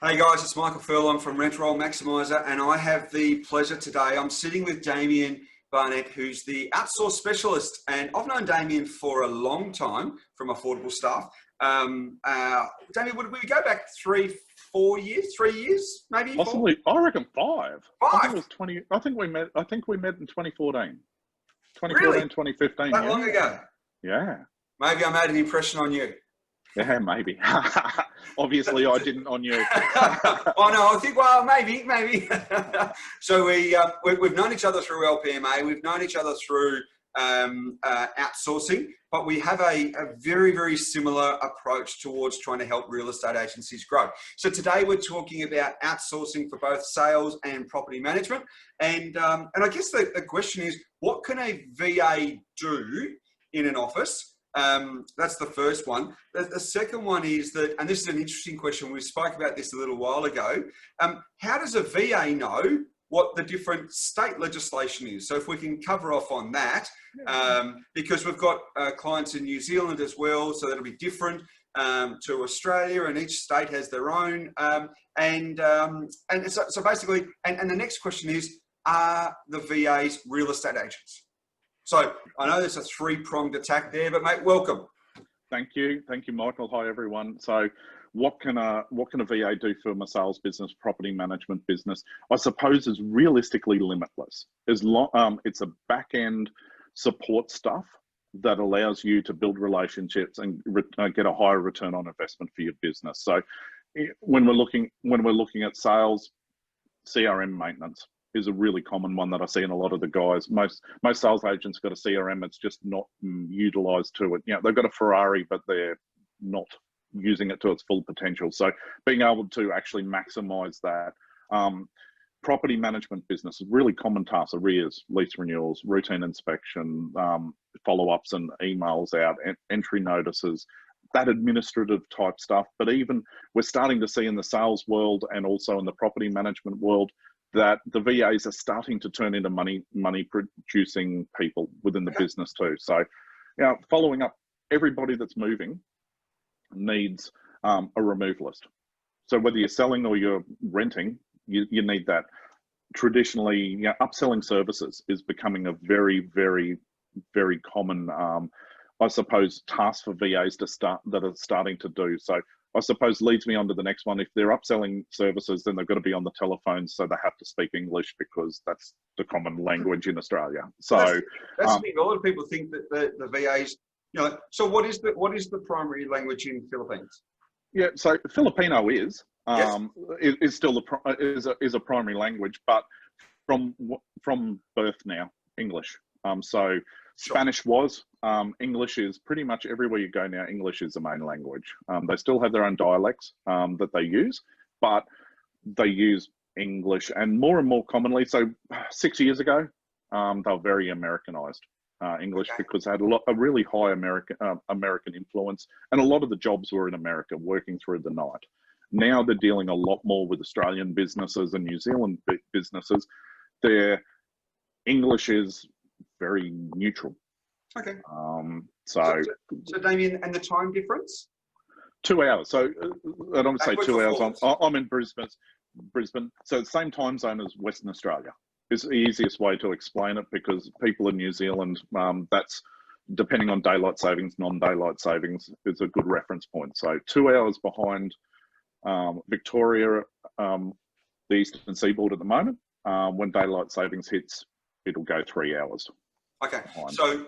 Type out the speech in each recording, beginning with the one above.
Hey guys, it's Michael Furlong from Roll Maximiser, and I have the pleasure today. I'm sitting with Damien Barnett, who's the outsource specialist, and I've known Damien for a long time from Affordable Staff. Damien, would we go back 3 years, maybe? Possibly, 4? I reckon 5. 5. I think it was 20. I think we met in 2014, 2014, Really? 2015. That long ago? Yeah. Maybe I made an impression on you. Yeah, maybe. Obviously, I didn't on you. Oh no, I think, well, maybe. So we've known each other through LPMA. We've known each other through outsourcing, but we have a very, very similar approach towards trying to help real estate agencies grow. So today we're talking about outsourcing for both sales and property management. And I guess the question is, what can a VA do in an office? That's the first one. The second one is that, and this is an interesting question, we spoke about this a little while ago, how does a VA know what the different state legislation is? So if we can cover off on that, because we've got clients in New Zealand as well, so that'll be different to Australia, and each state has their own. And so basically, and the next question is, are the VAs real estate agents? So I know there's a 3-pronged attack there, but mate, welcome. Thank you, Michael. Hi everyone. So, what can a VA do for my sales business, property management business? I suppose is realistically limitless. As long it's a back end support stuff that allows you to build relationships and get a higher return on investment for your business. So, when we're looking at sales, CRM maintenance is a really common one that I see in a lot of the guys. Most sales agents got a CRM, it's just not utilized to it. You know, they've got a Ferrari, but they're not using it to its full potential. So being able to actually maximize that. Property management business is really common tasks: arrears, lease renewals, routine inspection, follow-ups and emails out, entry notices, that administrative type stuff. But even we're starting to see in the sales world and also in the property management world that the VAs are starting to turn into money producing people within the business too. So, you know, following up, everybody that's moving needs a removalist. So whether you're selling or you're renting, you need that. Traditionally, you know, upselling services is becoming a very, very, very common, I suppose, task for VAs that are starting to do. So I suppose leads me on to the next one. If they're upselling services, then they've got to be on the telephone, so they have to speak English because that's the common language in Australia. So that's the thing. A lot of people think that the VAs, you know. So what is the primary language in Philippines? Yeah, so Filipino is Yes. is still a primary language, but from birth now English. So Spanish was, English is pretty much everywhere you go now. English is the main language. They still have their own dialects that they use, but they use English, and more commonly. So 6 years ago, they were very Americanized English, because they had a really high American influence, and a lot of the jobs were in America, working through the night. Now they're dealing a lot more with Australian businesses and New Zealand businesses. Their English is very neutral. Okay. So Damien, and the time difference? 2 hours. So I don't say 2 hours. I'm in Brisbane. So the same time zone as Western Australia is the easiest way to explain it, because people in New Zealand, that's depending on daylight savings, non-daylight savings, is a good reference point. So 2 hours behind Victoria, the eastern seaboard at the moment. When daylight savings hits, it'll go 3 hours. Okay. So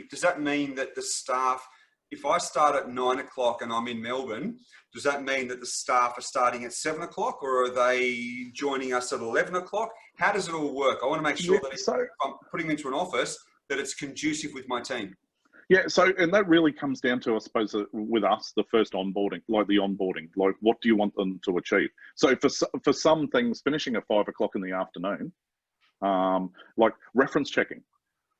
does that mean that the staff, if I start at 9 o'clock and I'm in Melbourne, does that mean that the staff are starting at 7 o'clock, or are they joining us at 11 o'clock? How does it all work? I want to make sure that if I'm putting them into an office, that it's conducive with my team. Yeah, so, and that really comes down to, I suppose, with us, the first onboarding, like what do you want them to achieve? So for some things, finishing at 5 o'clock in the afternoon, like reference checking,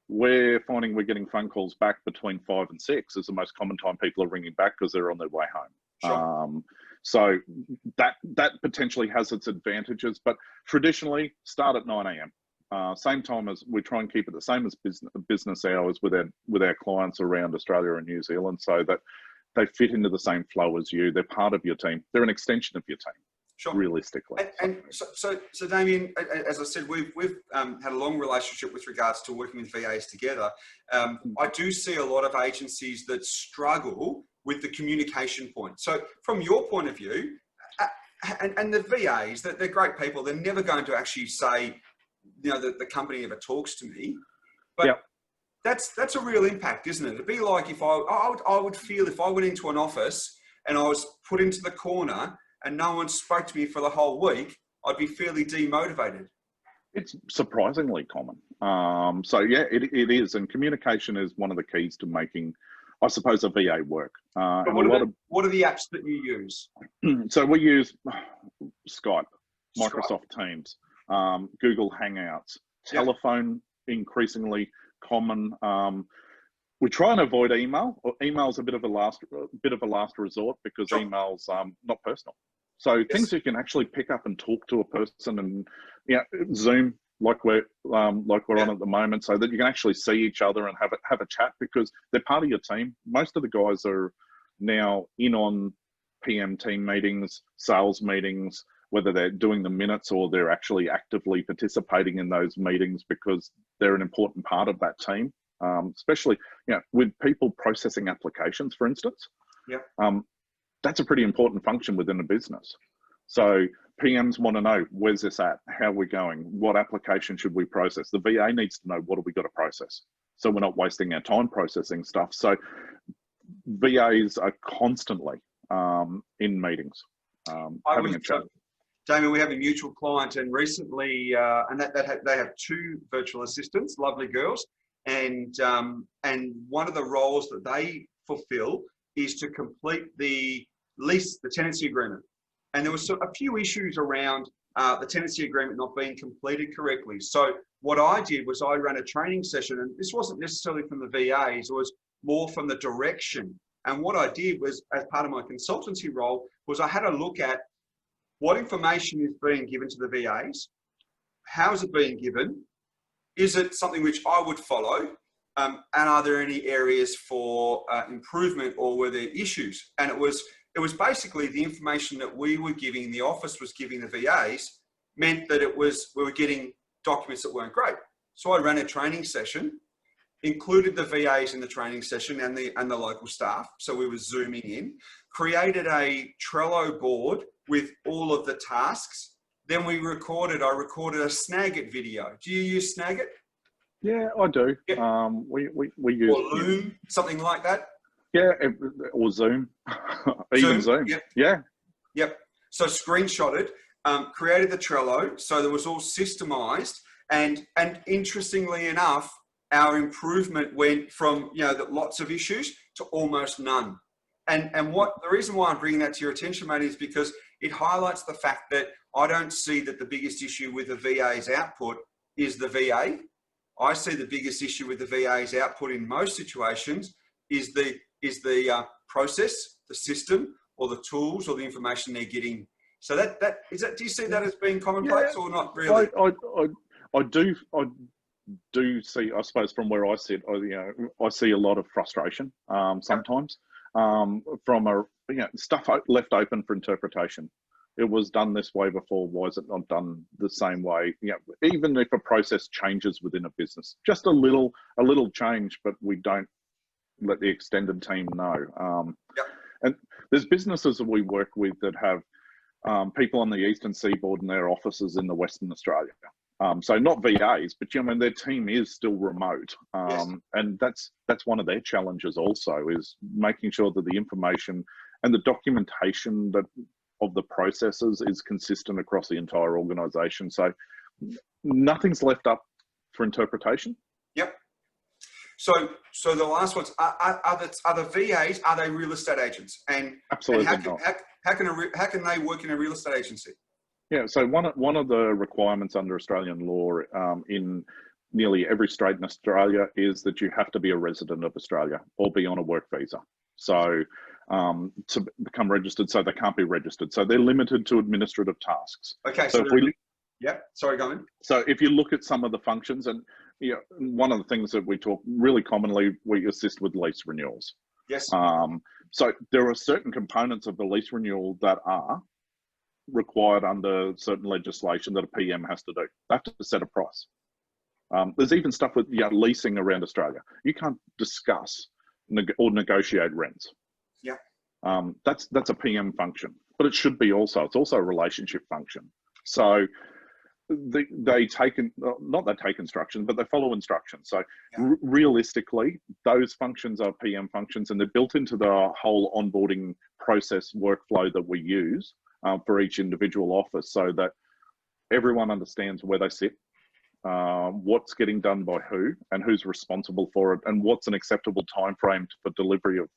we're finding we're getting phone calls back between 5 and 6 is the most common time people are ringing back, because they're on their way home. Sure. So that potentially has its advantages, but traditionally start at 9 a.m. Same time as we try and keep it the same as business hours with our clients around Australia and New Zealand, so that they fit into the same flow as you. They're part of your team. They're an extension of your team. Sure. Realistically. So Damien, as I said, we've had a long relationship with regards to working with VAs together. I do see a lot of agencies that struggle with the communication point. So from your point of view, and the VAs, they're great people. They're never going to actually say, that the company never talks to me. But yep. That's a real impact, isn't it? It'd be like if I would feel if I went into an office and I was put into the corner and no one spoke to me for the whole week, I'd be fairly demotivated. It's surprisingly common. So yeah, it is. And communication is one of the keys to making, I suppose, a VA work. But what are the apps that you use? So we use Skype, Microsoft Teams, Google Hangouts, telephone, increasingly common. We try and avoid email. Email's a bit of a last resort because email's not personal. So things you can actually pick up and talk to a person, and Zoom like we're on at the moment, so that you can actually see each other and have a chat because they're part of your team. Most of the guys are now in on PM team meetings, sales meetings, whether they're doing the minutes or they're actually actively participating in those meetings because they're an important part of that team. Especially, with people processing applications, for instance. That's a pretty important function within a business. So PMs want to know, where's this at? How are we going? What application should we process? The VA needs to know, what have we got to process? So we're not wasting our time processing stuff. So VAs are constantly in meetings, having a chat. Damien, we have a mutual client, and recently, they have two virtual assistants, lovely girls, and one of the roles that they fulfill is to complete the lease, the tenancy agreement. And there was a few issues around the tenancy agreement not being completed correctly. So what I did was I ran a training session, and this wasn't necessarily from the VAs, it was more from the direction. And what I did was, as part of my consultancy role, was I had a look at what information is being given to the VAs, how is it being given, is it something which I would follow, and are there any areas for improvement, or were there issues? And it was basically the information that we were giving, the office was giving the VAs, meant that we were getting documents that weren't great. So I ran a training session, included the VAs in the training session and the local staff. So we were zooming in, created a Trello board with all of the tasks. Then I recorded a Snagit video. Do you use Snagit? Yeah, I do. Yeah. We use, or Loom, something like that. Yeah, or Zoom. Even Zoom. Yep. Yep. So screenshotted, created the Trello, so that was all systemized, and interestingly enough, our improvement went from lots of issues to almost none. And the reason why I'm bringing that to your attention, mate, is because it highlights the fact that I don't see that the biggest issue with the VA's output is the VA. I see the biggest issue with the VA's output in most situations is the process, the system, or the tools, or the information they're getting. So do you see that as being commonplace, or not really? I do see, I suppose, from where I sit, I see a lot of frustration sometimes from stuff left open for interpretation. It was done this way before. Why is it not done the same way? Even if a process changes within a business, just a little change, but we don't let the extended team know. And there's businesses that we work with that have people on the eastern seaboard in their offices in the Western Australia. So not VAs, but their team is still remote, and that's one of their challenges also, is making sure that the information and the documentation of the processes is consistent across the entire organisation. So nothing's left up for interpretation. Yep. So the last ones are the VAs, are they real estate agents? And absolutely and not. How can they work in a real estate agency? Yeah, so one of the requirements under Australian law in nearly every state in Australia is that you have to be a resident of Australia or be on a work visa. So to become registered, so they can't be registered. So they're limited to administrative tasks. Okay, sorry, go on. So if you look at some of the functions, and one of the things that we talk really commonly, we assist with lease renewals. Yes. So there are certain components of the lease renewal that are required under certain legislation that a PM has to do. They have to set a price. There's even stuff with leasing around Australia. You can't discuss or negotiate rents. Yeah. That's a PM function, but it should be also. It's also a relationship function. So they take instructions, but they follow instructions. So realistically, those functions are PM functions, and they're built into the whole onboarding process workflow that we use for each individual office, so that everyone understands where they sit, what's getting done by who, and who's responsible for it, and what's an acceptable time frame for delivery of,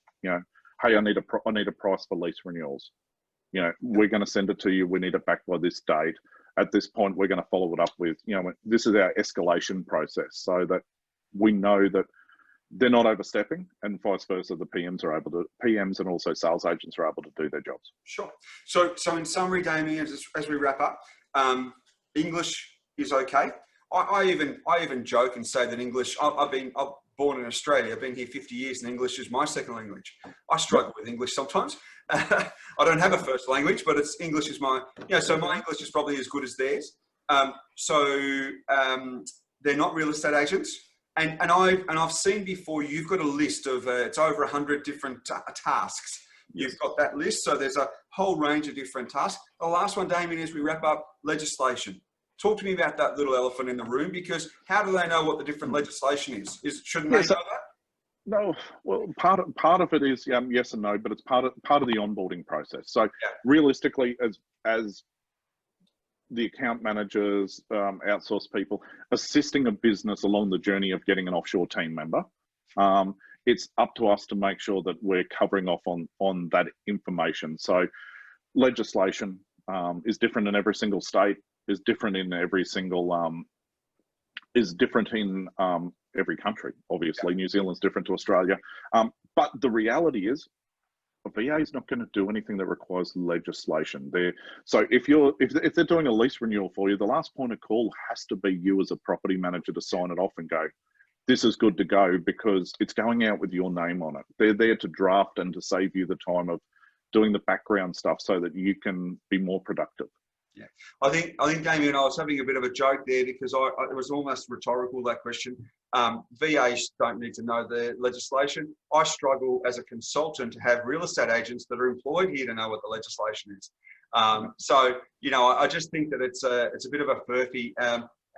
hey, I need a price for lease renewals. We're going to send it to you. We need it back by this date. At this point, we're going to follow it up with, this is our escalation process, so that we know that they're not overstepping, and vice versa. The PMs and also sales agents are able to do their jobs. Sure. So in summary, Damien, as we wrap up, English is okay. I even joke and say that English. I'm born in Australia. I've been here 50 years, and English is my second language. I struggle with English sometimes. I don't have a first language, but English is my. So my English is probably as good as theirs. They're not real estate agents. And I've seen before, you've got a list of, it's over 100 different tasks. You've got that list. So there's a whole range of different tasks. The last one, Damien, as we wrap up, legislation. Talk to me about that little elephant in the room, because how do they know what the different legislation is? Shouldn't they know that? No, well, part of it is yes and no, but it's part of the onboarding process. So realistically, as the account managers, outsource people, assisting a business along the journey of getting an offshore team member, it's up to us to make sure that we're covering off on that information. So legislation is different in every single state, is different in every single, is different in every country. Obviously, New Zealand's different to Australia. But the reality is, a VA is not going to do anything that requires legislation. So if they're doing a lease renewal for you, the last point of call has to be you as a property manager to sign it off and go, this is good to go, because it's going out with your name on it. They're there to draft and to save you the time of doing the background stuff so that you can be more productive. Yeah, I think Damien, I was having a bit of a joke there, because it was almost rhetorical, that question. VAs don't need to know the legislation. I struggle as a consultant to have real estate agents that are employed here to know what the legislation is. I just think that it's a bit of a furphy.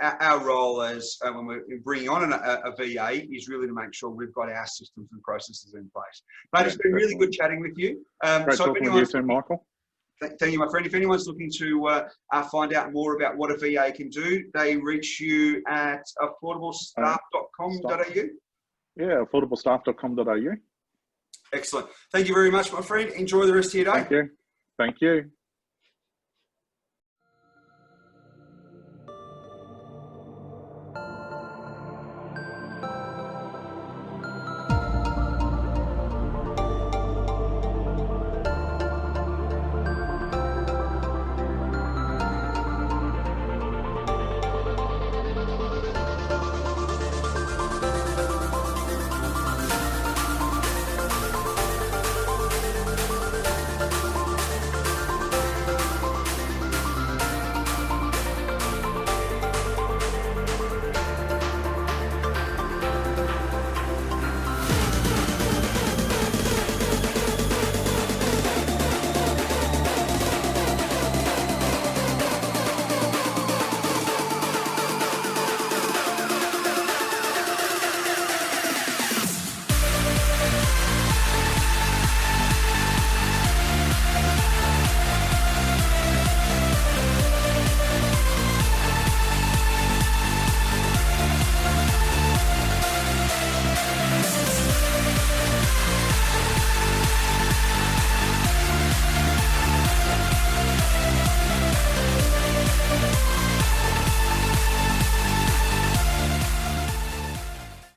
Our role as when we're bringing on a VA is really to make sure we've got our systems and processes in place. Mate, it's been really good chatting with you. Great talking with you too, Michael. Thank you, my friend. If anyone's looking to find out more about what a VA can do, they reach you at affordablestaff.com.au. Yeah, affordablestaff.com.au. Excellent. Thank you very much, my friend. Enjoy the rest of your day. Thank you. Thank you.